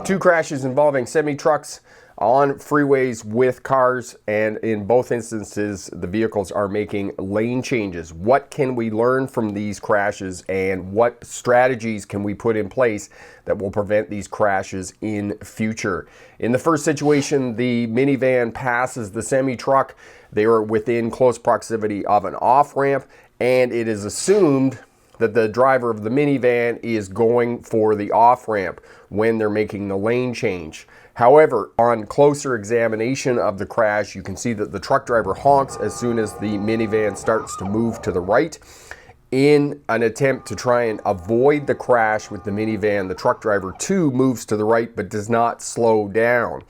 Two crashes involving semi-trucks on freeways with cars, and in both instances the vehicles are making lane changes. What can we learn from these crashes, and what strategies can we put in place that will prevent these crashes in future? In the first situation, the minivan passes the semi-truck. They are within close proximity of an off-ramp, and it is assumed that the driver of the minivan is going for the off-ramp when they're making the lane change. However, on closer examination of the crash, you can see that the truck driver honks as soon as the minivan starts to move to the right. In an attempt to try and avoid the crash with the minivan, the truck driver too moves to the right but does not slow down.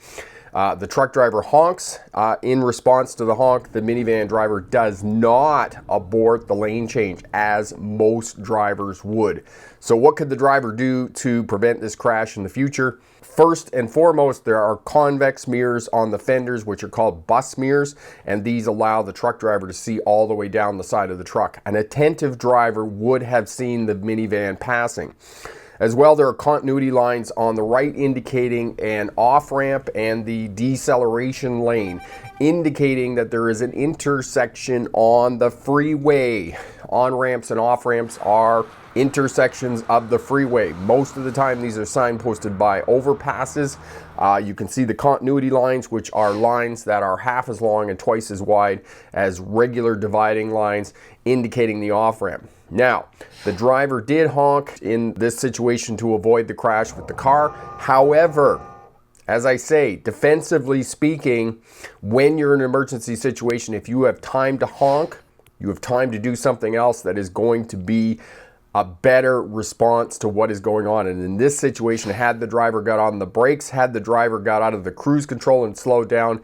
The truck driver honks. In response to the honk, the minivan driver does not abort the lane change as most drivers would. So what could the driver do to prevent this crash in the future? First and foremost, there are convex mirrors on the fenders, which are called bus mirrors, and these allow the truck driver to see all the way down the side of the truck. An attentive driver would have seen the minivan passing. As well, there are continuity lines on the right indicating an off-ramp and the deceleration lane, indicating that there is an intersection on the freeway. On-ramps and off-ramps are intersections of the freeway. Most of the time, these are signposted by overpasses. You can see the continuity lines, which are lines that are half as long and twice as wide as regular dividing lines, indicating the off-ramp. Now, the driver did honk in this situation to avoid the crash with the car. However, as I say, defensively speaking, when you're in an emergency situation, if you have time to honk, you have time to do something else that is going to be a better response to what is going on. And in this situation, had the driver got on the brakes, had the driver got out of the cruise control and slowed down,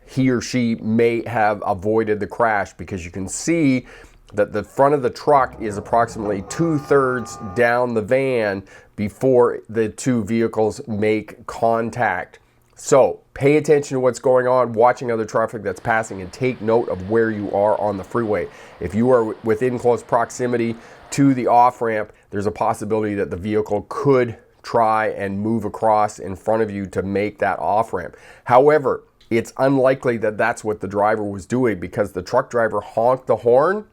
he or she may have avoided the crash, because you can see that the front of the truck is approximately 2/3 down the van before the two vehicles make contact. So pay attention to what's going on, watching other traffic that's passing, and take note of where you are on the freeway. If you are within close proximity to the off-ramp, there's a possibility that the vehicle could try and move across in front of you to make that off-ramp. However, it's unlikely that that's what the driver was doing, because the truck driver honked the horn,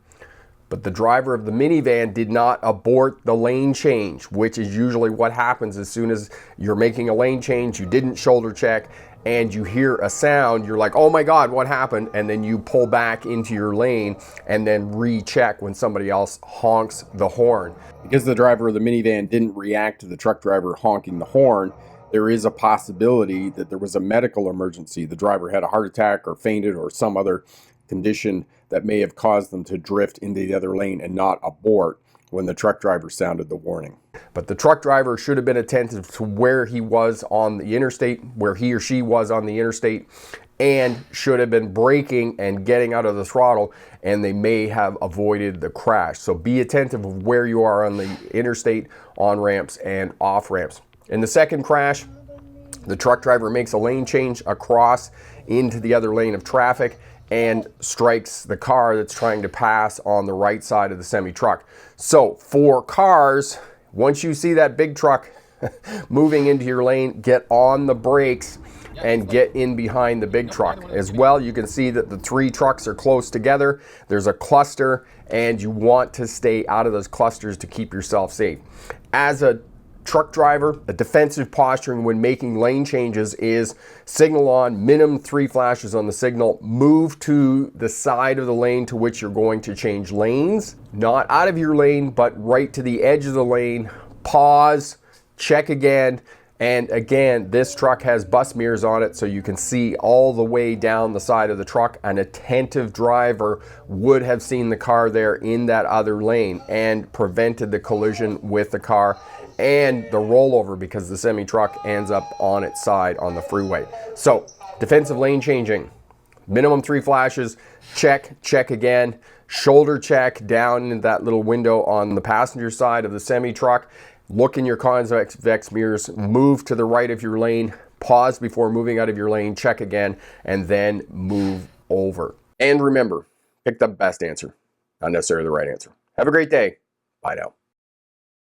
but the driver of the minivan did not abort the lane change, which is usually what happens as soon as you're making a lane change, you didn't shoulder check, and you hear a sound, you're like, oh my God, what happened? And then you pull back into your lane and then recheck when somebody else honks the horn. Because the driver of the minivan didn't react to the truck driver honking the horn, there is a possibility that there was a medical emergency. The driver had a heart attack or fainted or some other condition that may have caused them to drift into the other lane and not abort when the truck driver sounded the warning. But the truck driver should have been attentive to where he was on the interstate, where he or she was on the interstate, and should have been braking and getting out of the throttle, and they may have avoided the crash. So be attentive of where you are on the interstate, on ramps and off ramps. In the second crash, the truck driver makes a lane change across into the other lane of traffic and strikes the car that's trying to pass on the right side of the semi-truck. So for cars, once you see that big truck moving into your lane, get on the brakes and get in behind the big truck. As well, you can see that the three trucks are close together. There's a cluster, and you want to stay out of those clusters to keep yourself safe. As a truck driver, a defensive posturing when making lane changes is signal on, minimum 3 flashes on the signal, move to the side of the lane to which you're going to change lanes, not out of your lane, but right to the edge of the lane, pause, check again. And again, this truck has bus mirrors on it, so you can see all the way down the side of the truck. An attentive driver would have seen the car there in that other lane and prevented the collision with the car and the rollover, because the semi-truck ends up on its side on the freeway. So defensive lane changing, minimum 3 flashes, check again, shoulder check down in that little window on the passenger side of the semi-truck, look in your convex mirrors, move to the right of your lane, pause before moving out of your lane, check again, and then move over. And remember, pick the best answer, not necessarily the right answer. Have a great day. Bye now.